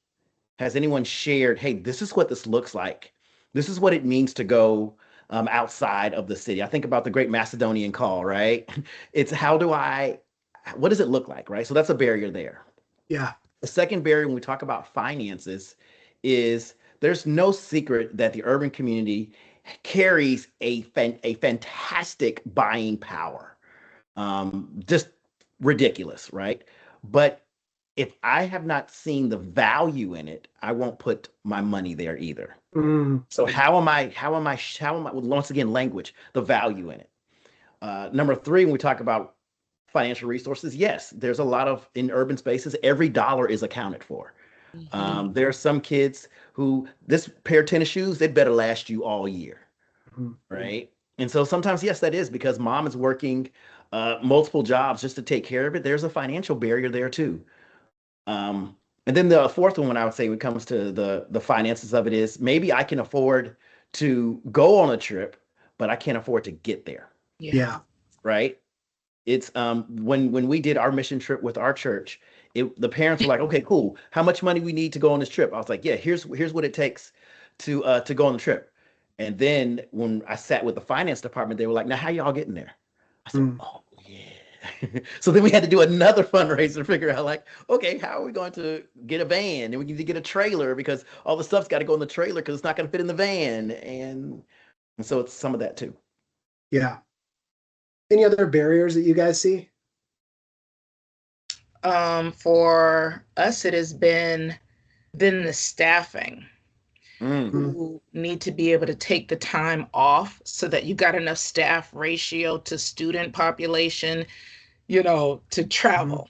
Has anyone shared, hey, this is what this looks like. This is what it means to go outside of the city. I think about the Great Macedonian Call, right? It's what does it look like, right? So that's a barrier there. Yeah. The second barrier when we talk about finances is, there's no secret that the urban community carries a fantastic buying power. Just ridiculous, right? But if I have not seen the value in it, I won't put my money there either. So how am I, once again, language, the value in it. Number three, when we talk about financial resources, yes, there's a lot of, in urban spaces, every dollar is accounted for. There are some kids who, this pair of tennis shoes, they better last you all year, right? And so sometimes, yes, that is because mom is working multiple jobs just to take care of it. There's a financial barrier there too. And then the fourth one, I would say, when it comes to the finances of it, is maybe I can afford to go on a trip, but I can't afford to get there. Yeah. Right. It's when we did our mission trip with our church, the parents were like, okay, cool. How much money we need to go on this trip? I was like, yeah, here's what it takes to go on the trip. And then when I sat with the finance department, they were like, now how y'all getting there? I said, oh yeah. So then we had to do another fundraiser to figure out, like, okay, how are we going to get a van? And we need to get a trailer because all the stuff's got to go in the trailer because it's not going to fit in the van. And so it's some of that too. Yeah. Any other barriers that you guys see? For us, it has been the staffing. who need to be able to take the time off so that you got enough staff ratio to student population, to travel.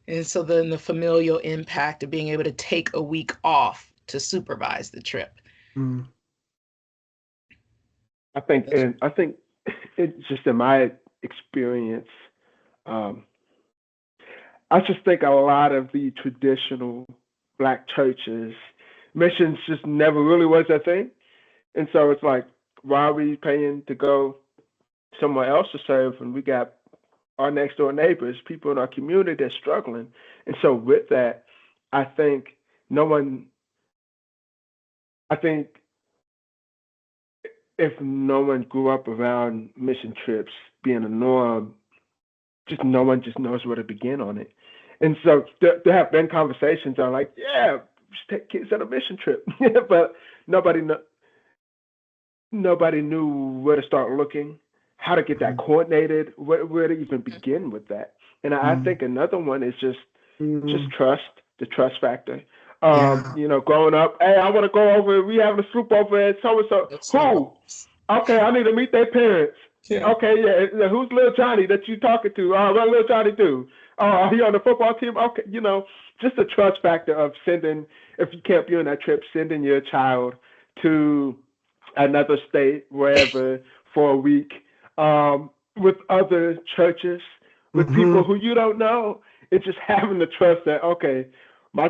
And so then the familial impact of being able to take a week off to supervise the trip. I think it's just in my experience, I just think a lot of the traditional Black churches, missions just never really was a thing. And so it's like, why are we paying to go somewhere else to serve when we got our next door neighbors, people in our community that's struggling? And so with that, I think if no one grew up around mission trips being a norm, just no one just knows where to begin on it. And so there have been conversations on like, yeah, just take kids on a mission trip, but nobody knew where to start looking, how to get that coordinated, where to even begin with that. And I think another one is just trust, the trust factor. Growing up, hey, I want to go over, we having a sleep over at so-and-so. Who? Okay, I need to meet their parents. Yeah. Okay, yeah. Who's little Johnny that you talking to? What little Johnny do? Are he on the football team? Okay, just the trust factor of sending, if you can't be on that trip, sending your child to another state, wherever, for a week, with other churches, with people who you don't know. It's just having the trust that, okay, my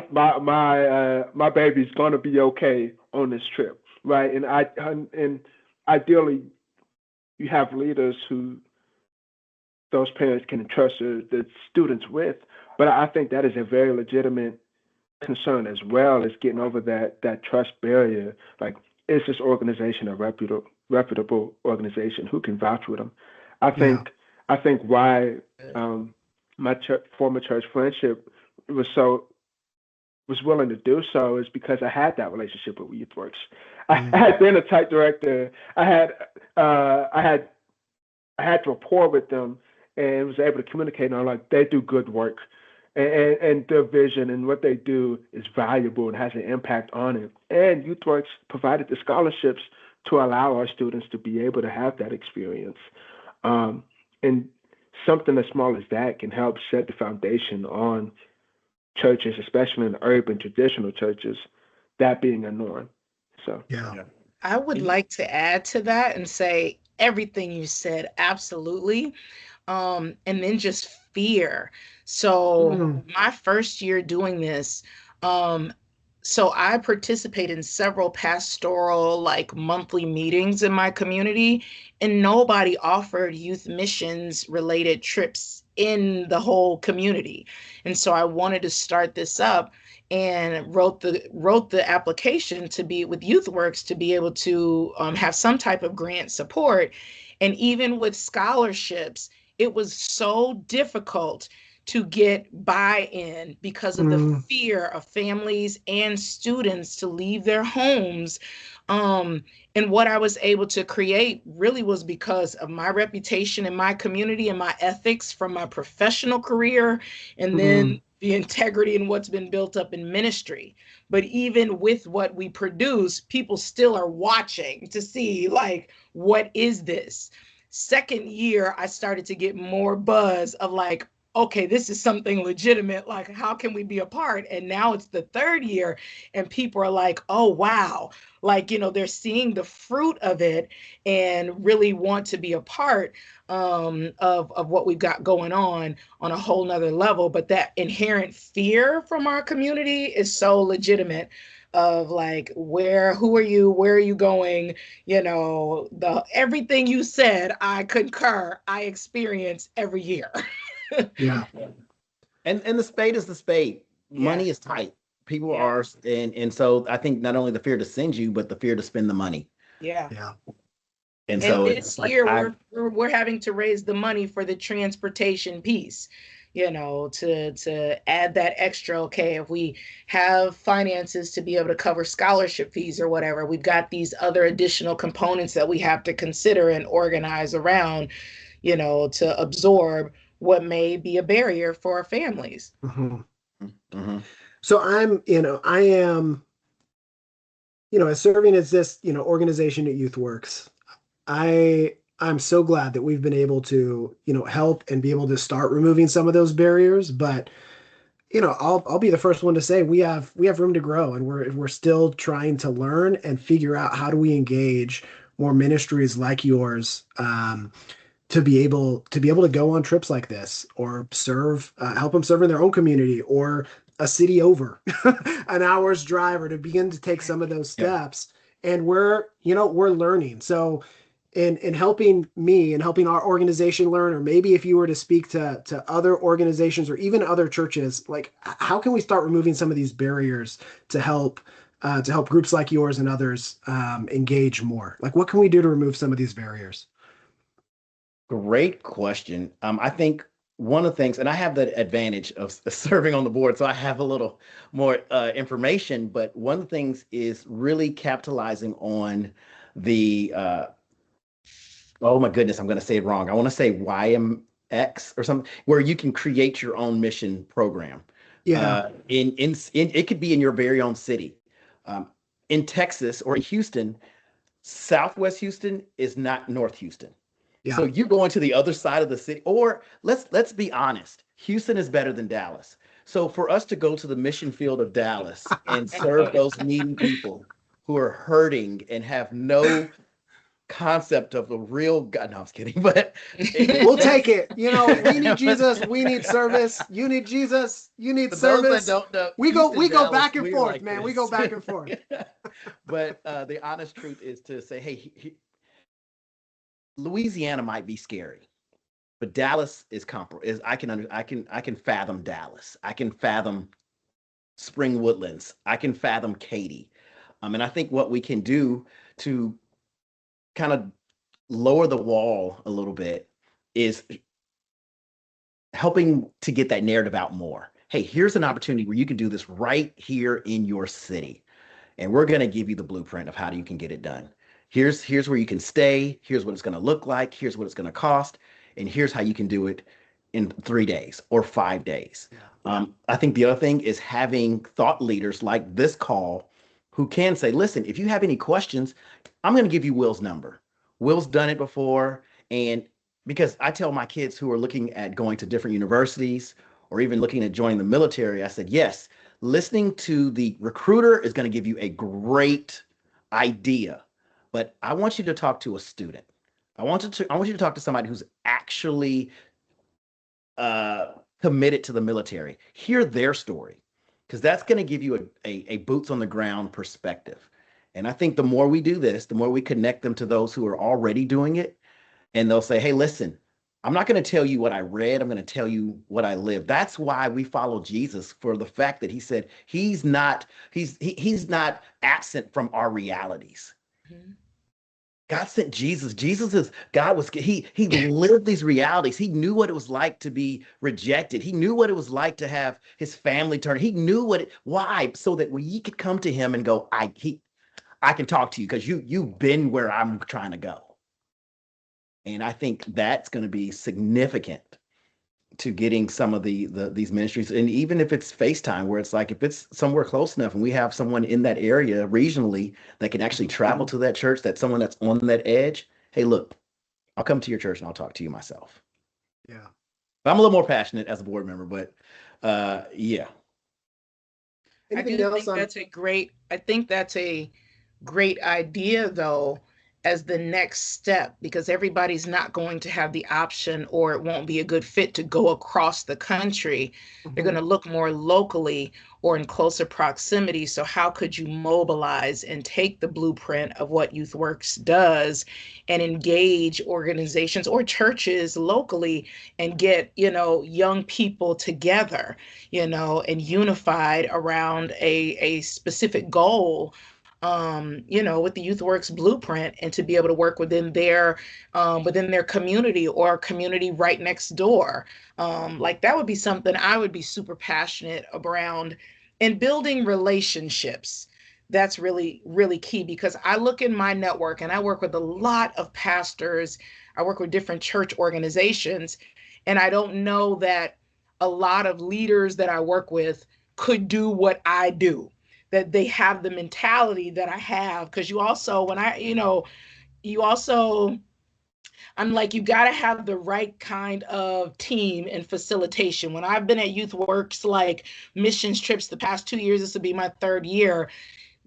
baby's gonna be okay on this trip, right? And ideally, you have leaders who those parents can entrust the students with. But I think that is a very legitimate concern as well, as getting over that trust barrier. Like, is this organization a reputable organization? Who can vouch with them? I think why my former church friendship was willing to do so is because I had that relationship with YouthWorks. I had been a type director. I had rapport with them and was able to communicate on, like, they do good work, and their vision and what they do is valuable and has an impact on it. And YouthWorks provided the scholarships to allow our students to be able to have that experience. And something as small as that can help set the foundation on churches, especially in urban traditional churches, that being a norm. So yeah. I would like to add to that and say everything you said, absolutely. And then just fear. So my first year doing this, so I participate in several pastoral, like, monthly meetings in my community, and nobody offered youth missions related trips in the whole community. And so I wanted to start this up and wrote the application to be with YouthWorks to be able to have some type of grant support. And even with scholarships, it was so difficult to get buy-in because of the fear of families and students to leave their homes. And what I was able to create really was because of my reputation in my community and my ethics from my professional career, and then the integrity and what's been built up in ministry. But even with what we produce, people still are watching to see, like, what is this? Second year, I started to get more buzz of, like, okay, this is something legitimate. Like, how can we be a part? And now it's the third year and people are like, oh, wow. Like, they're seeing the fruit of it and really want to be a part of what we've got going on a whole nother level. But that inherent fear from our community is so legitimate, of like, who are you? Where are you going? Everything you said, I concur, I experience every year. Yeah. And the spade is the spade. Money is tight. People are, and so I think not only the fear to send you, but the fear to spend the money. Yeah. And so this year we're having to raise the money for the transportation piece, to add that extra. Okay, if we have finances to be able to cover scholarship fees or whatever, we've got these other additional components that we have to consider and organize around, to absorb what may be a barrier for our families. So I am as serving as this, organization at YouthWorks, I'm so glad that we've been able to, help and be able to start removing some of those barriers. But, I'll be the first one to say we have room to grow, and we're still trying to learn and figure out how do we engage more ministries like yours, to be able to go on trips like this, or help them serve in their own community, or a city over an hour's drive, or to begin to take some of those Yeah. steps. And we're learning. So in helping me and helping our organization learn, or maybe if you were to speak to other organizations or even other churches, like how can we start removing some of these barriers to help groups like yours and others engage more? Like, what can we do to remove some of these barriers? Great question. I think one of the things, and I have the advantage of serving on the board, so I have a little more information, but one of the things is really capitalizing on the, oh my goodness, I'm going to say it wrong. I want to say YMX or something, where you can create your own mission program. Yeah. It could be in your very own city. In Texas or in Houston, Southwest Houston is not North Houston. Yeah. So you're going to the other side of the city, or let's be honest, Houston is better than Dallas. So for us to go to the mission field of Dallas and serve those needy people who are hurting and have no concept of the real God, no, I was kidding, but We'll take it. We need Jesus. We need service. You need Jesus. You need for those that service. don't know, We go Houston, go Dallas, back and we're forth, like man. We this. go back and forth. But the honest truth is to say, hey, Louisiana might be scary, but Dallas is comparable. I can fathom Dallas. I can fathom Spring Woodlands. I can fathom Katy. And I think what we can do to kind of lower the wall a little bit is helping to get that narrative out more. Hey, here's an opportunity where you can do this right here in your city. And we're going to give you the blueprint of how you can get it done. Here's where you can stay. Here's what it's going to look like. Here's what it's going to cost. And here's how you can do it in 3 days or 5 days. Yeah. I think the other thing is having thought leaders like this call who can say, listen, if you have any questions, I'm going to give you Will's number. Will's done it before. And because I tell my kids who are looking at going to different universities or even looking at joining the military, I said, yes, listening to the recruiter is going to give you a great idea, but I want you to talk to a student. I want you to talk to somebody who's actually committed to the military. Hear their story, because that's going to give you a boots on the ground perspective. And I think the more we do this, the more we connect them to those who are already doing it, and they'll say, hey, listen, I'm not going to tell you what I read. I'm going to tell you what I live. That's why we follow Jesus, for the fact that he said he's not absent from our realities. Mm-hmm. God sent Jesus. He lived these realities. He knew what it was like to be rejected. He knew what it was like to have his family turn. He knew why? So that we could come to him and go, I can talk to you because you've been where I'm trying to go. And I think that's going to be significant to getting some of these ministries. And even if it's FaceTime, where it's like, if it's somewhere close enough and we have someone in that area regionally that can actually travel to that church, that's someone that's on that edge. Hey, look, I'll come to your church and I'll talk to you myself. Yeah. But I'm a little more passionate as a board member, but yeah. I think that's a great idea, though, as the next step, because everybody's not going to have the option, or it won't be a good fit to go across the country. Mm-hmm. They're going to look more locally or in closer proximity. So how could you mobilize and take the blueprint of what YouthWorks does and engage organizations or churches locally and get, young people together, and unified around a specific goal, with the YouthWorks blueprint, and to be able to work within their community or community right next door. Like that would be something I would be super passionate around, and building relationships. That's really, really key, because I look in my network and I work with a lot of pastors. I work with different church organizations, and I don't know that a lot of leaders that I work with could do what I do. that they have the mentality that I have. Because you also, you also, I'm like, you got to have the right kind of team and facilitation. When I've been at Youth Works, like missions trips, the past 2 years, this will be my third year,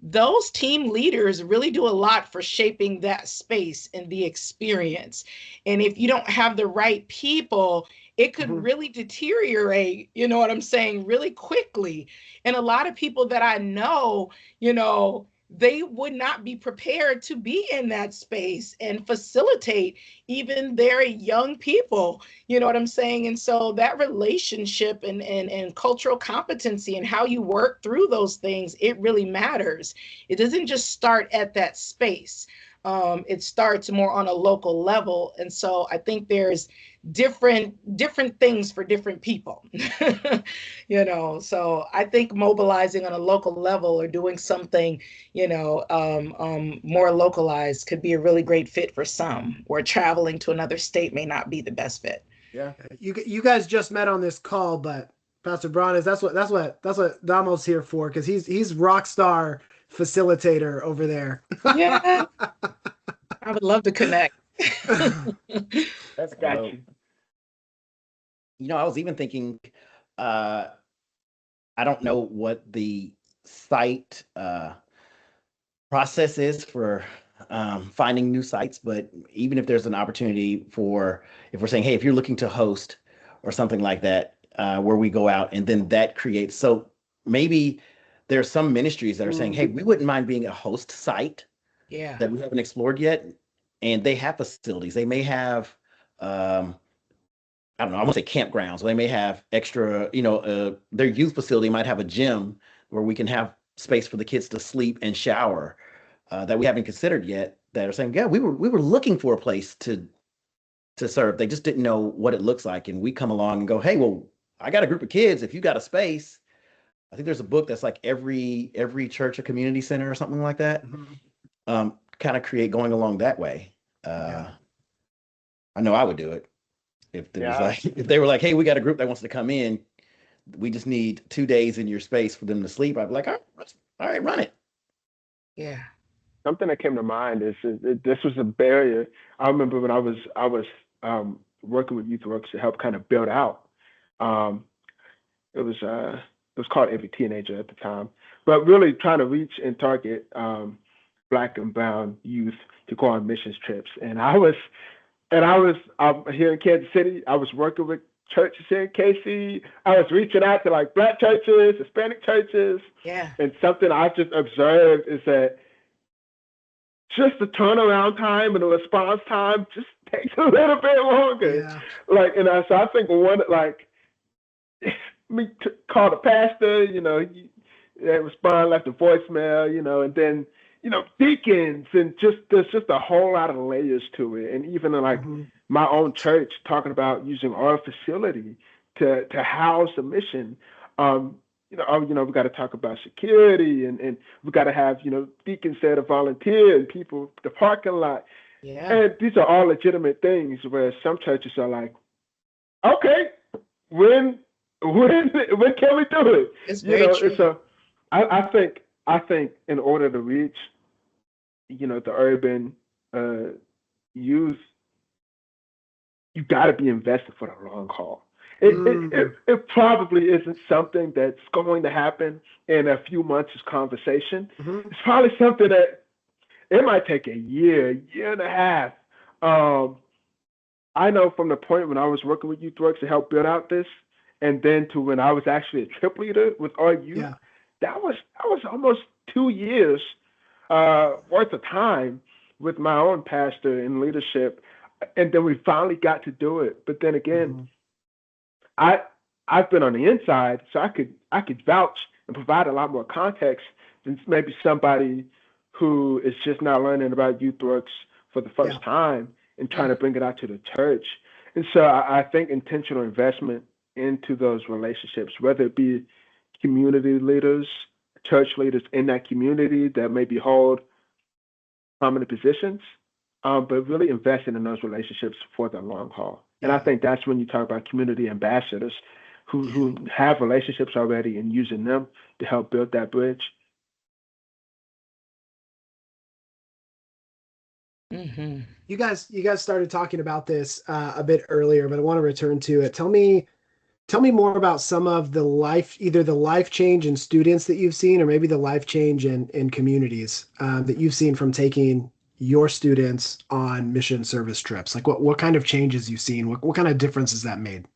those team leaders really do a lot for shaping that space and the experience. And if you don't have the right people, it could really deteriorate, you know what I'm saying, really quickly. And a lot of people that I know, they would not be prepared to be in that space and facilitate even their young people, you know what I'm saying? And so that relationship and cultural competency and how you work through those things, it really matters. It doesn't just start at that space. It starts more on a local level. And so I think there's different things for different people. So I think mobilizing on a local level or doing something more localized could be a really great fit for some, where traveling to another state may not be the best fit. Yeah. You guys just met on this call, but Pastor Bronis, that's what Damo's here for, because he's rock star facilitator over there. Yeah. I would love to connect. That's got you. I was even thinking, I don't know what the site process is for finding new sites, but even if there's an opportunity if we're saying, hey, if you're looking to host or something like that, where we go out and then that creates, so maybe there's some ministries that are saying, hey, we wouldn't mind being a host site that we haven't explored yet. And they have facilities. They may have, I don't know, I want to say campgrounds. They may have extra, their youth facility might have a gym where we can have space for the kids to sleep and shower that we haven't considered yet, that are saying, yeah, we were looking for a place to serve. They just didn't know what it looks like. And we come along and go, hey, well, I got a group of kids. If you got a space, I think there's a book that's like every church, a community center or something like that. Kind of create going along that way. I know I would do it. If there was if they were like, hey, we got a group that wants to come in, we just need 2 days in your space for them to sleep, I'd be like, all right, run it. Yeah. Something that came to mind is this was a barrier. I remember when I was working with Youth Works to help kind of build out. It was called Every Teenager at the time, but really trying to reach and target Black and brown youth to go on missions trips. And I was here in Kansas City. I was working with churches here in KC. I was reaching out to like Black churches, Hispanic churches. Yeah. And something I just observed is that just the turnaround time and the response time just takes a little bit longer. Yeah. So I think call the pastor, they respond, left a voicemail, and then, deacons, and there's just a whole lot of layers to it. And even my own church talking about using our facility to house a mission. We got to talk about security, and we got to have, deacons there to volunteer and people, the parking lot. Yeah. And these are all legitimate things where some churches are like, okay, when can we do it? It's very true. So I think in order to reach, the urban youth, you got to be invested for the long haul. It probably isn't something that's going to happen in a few months' conversation. It's probably something that it might take a year and a half. I know from the point when I was working with Youth Works to help build out this, and then to when I was actually a trip leader with our youth, that was almost 2 years worth of time with my own pastor and leadership, and then we finally got to do it. But then again, I've been on the inside, so I could vouch and provide a lot more context than maybe somebody who is just now learning about Youth Works for the first time and trying to bring it out to the church. And so I think intentional investment into those relationships, whether it be community leaders, church leaders in that community that maybe hold prominent positions, but really investing in those relationships for the long haul. And I think that's when you talk about community ambassadors who have relationships already and using them to help build that bridge. Mm-hmm. You guys started talking about this a bit earlier, but I want to return to it. Tell me more about some of either the life change in students that you've seen, or maybe the life change in communities that you've seen from taking your students on mission service trips. Like what kind of changes you've seen? What kind of difference has that made?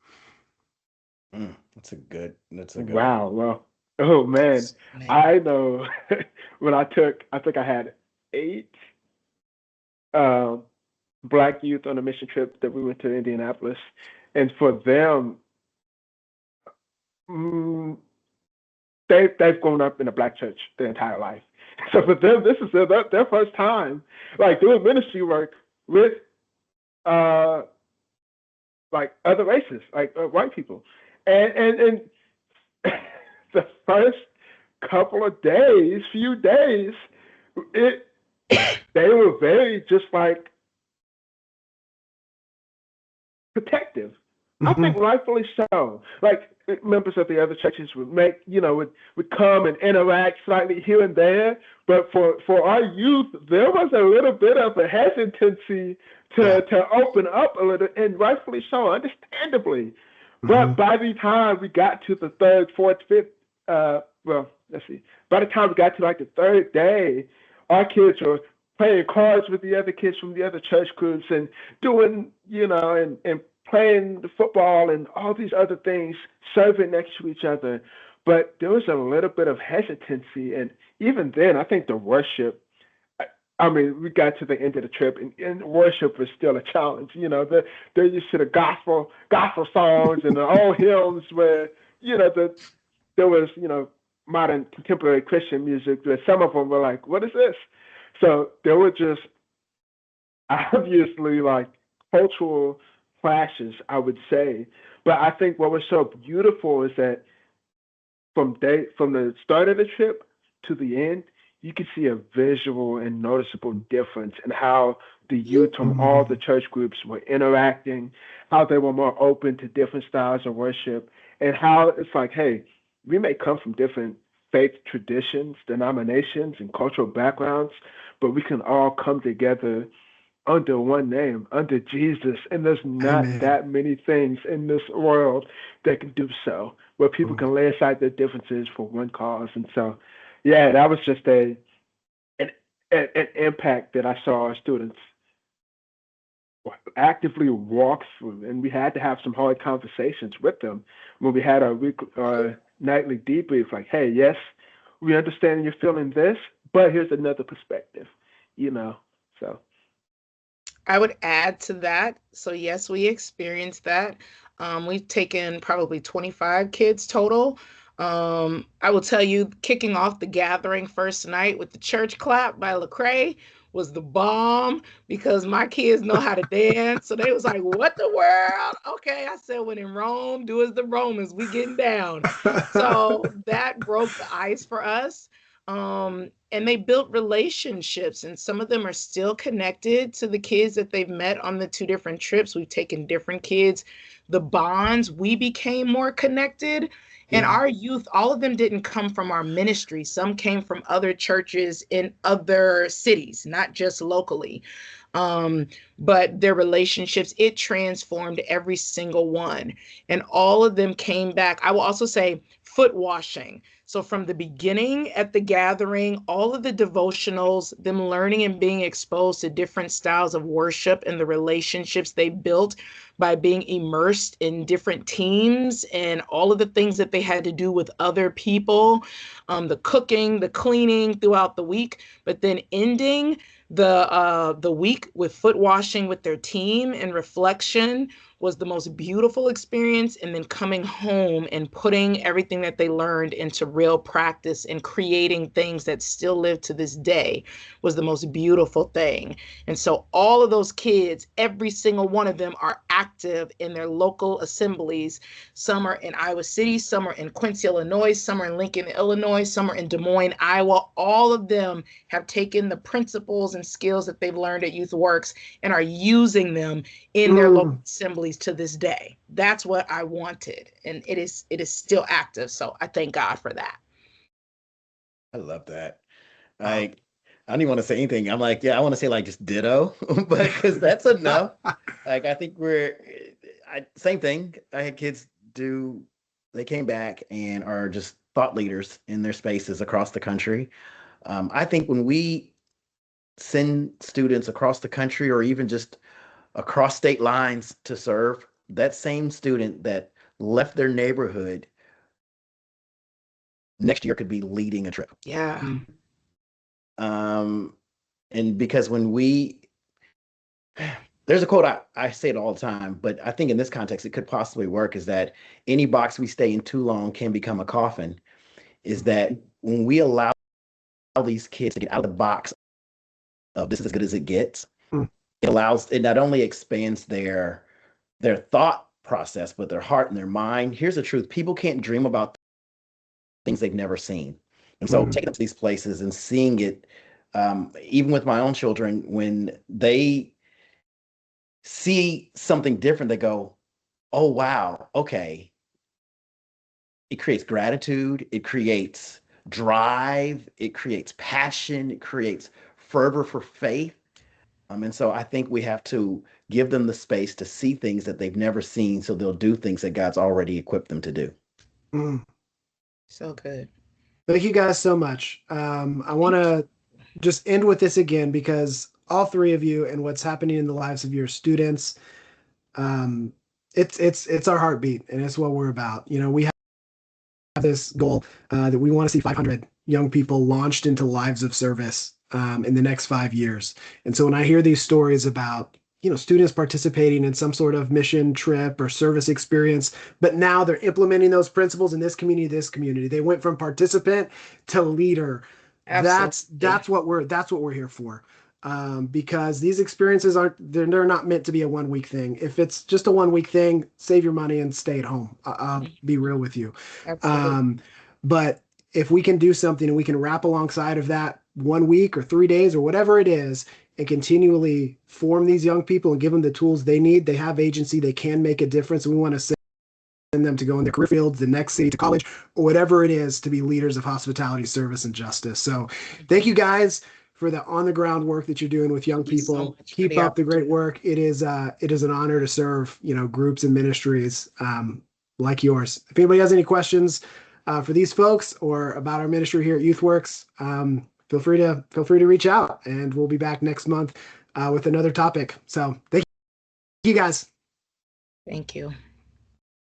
That's a good one. Wow. Well, oh man, I know when I think I had 8 uh, black youth on a mission trip that we went to Indianapolis, and for them, mm, they've grown up in a black church their entire life. So for them, this is their first time, like doing ministry work with uh, like other races, like white people, and the first few days, it they were very just like protective. I think Mhm. rightfully so. Like members of the other churches would come and interact slightly here and there, but for our youth, there was a little bit of a hesitancy Yeah. to open up a little, and rightfully so, understandably. But Mhm. by the time we got to the third, fourth, fifth, well, let's see. By the time we got to like the third day, our kids were playing cards with the other kids from the other church groups and doing, and playing the football and all these other things, serving next to each other. But there was a little bit of hesitancy. And even then, I think the worship, I mean, we got to the end of the trip, and worship was still a challenge. They're used to the gospel songs and the old hymns where, there was, modern contemporary Christian music where some of them were like, what is this? So there were just obviously like cultural clashes, I would say. But I think what was so beautiful is that from the start of the trip to the end, you could see a visual and noticeable difference in how the youth from all the Mhm. church groups were interacting, how they were more open to different styles of worship, and how it's like, hey, we may come from different faith traditions, denominations, and cultural backgrounds, but we can all come together under one name, under Jesus. And there's not Amen. that many things in this world that can do so, where people Mm. can lay aside their differences for one cause. And so, yeah, that was just an, an impact that I saw our students actively walk through. And we had to have some hard conversations with them when we had our nightly debrief, like, hey, yes, we understand you're feeling this, but here's another perspective, you know. So I would add to that. So yes, we experienced that. We've taken probably 25 kids total. I will tell you, kicking off the gathering first night with the church clap by Lecrae was the bomb because my kids know how to dance. So they was like, "What the world?" Okay, I said, "When in Rome, do as the Romans. We getting down." So that broke the ice for us. And they built relationships, and some of them are still connected to the kids that they've met on the 2 different trips. We've taken different kids. The bonds, we became more connected. And Yeah. our youth, all of them didn't come from our ministry. Some came from other churches in other cities, not just locally. Um, but their relationships, it transformed every single one. And all of them came back. I will also say foot washing. So from the beginning at the gathering, all of the devotionals, them learning and being exposed to different styles of worship and the relationships they built by being immersed in different teams and all of the things that they had to do with other people, the cooking, the cleaning throughout the week, but then ending the week with foot washing with their team and reflection was the most beautiful experience. And then coming home and putting everything that they learned into real practice and creating things that still live to this day was the most beautiful thing. And so all of those kids, every single one of them are active in their local assemblies. Some are in Iowa City, some are in Quincy, Illinois, some are in Lincoln, Illinois, some are in Des Moines, Iowa. All of them have taken the principles and skills that they've learned at Youth Works and are using them in their local Mm. assemblies to this day. That's what I wanted, and it is still active. So I thank God for that. I love that. Wow. Like I don't even want to say anything. I'm like, yeah, I want to say like just ditto, but because that's enough. Like I think same thing. I had kids they came back and are just thought leaders in their spaces across the country. I think when we send students across the country or even just across state lines to serve, that same student that left their neighborhood next year could be leading a trip. Yeah. And because there's a quote, I say it all the time, but I think in this context, it could possibly work, is that any box we stay in too long can become a coffin. Is that when we allow these kids to get out of the box of this is as good as it gets, it not only expands their thought process, but their heart and their mind. Here's the truth. People can't dream about things they've never seen. And so taking them to these places and seeing it, even with my own children, when they see something different, they go, oh, wow, okay. It creates gratitude. It creates drive. It creates passion. It creates fervor for faith. And so I think we have to give them the space to see things that they've never seen, so they'll do things that God's already equipped them to do. So good. Thank you guys so much. I want to just end with this again, because all three of you and what's happening in the lives of your students, it's our heartbeat, and it's what we're about. You know, we have this goal that we want to see 500 young people launched into lives of service in the next 5 years. And so when I hear these stories about, you know, students participating in some sort of mission trip or service experience, but now they're implementing those principles in this community. They went from participant to leader. Absolutely. That's what we're here for. Because these experiences they're not meant to be a 1 week thing. If it's just a 1 week thing, save your money and stay at home. I'll be real with you. But if we can do something and we can wrap alongside of that 1 week or 3 days or whatever it is, and continually form these young people and give them the tools they need, they have agency, they can make a difference. And we want to send them to go in their career fields, the next city, to college, or whatever it is, to be leaders of hospitality, service, and justice. So thank you guys for the on the ground work that you're doing with young people. Keep up the great work. It is an honor to serve, you know, groups and ministries like yours. If anybody has any questions for these folks or about our ministry here at YouthWorks, feel free to reach out, and we'll be back next month with another topic. So thank you guys. Thank you.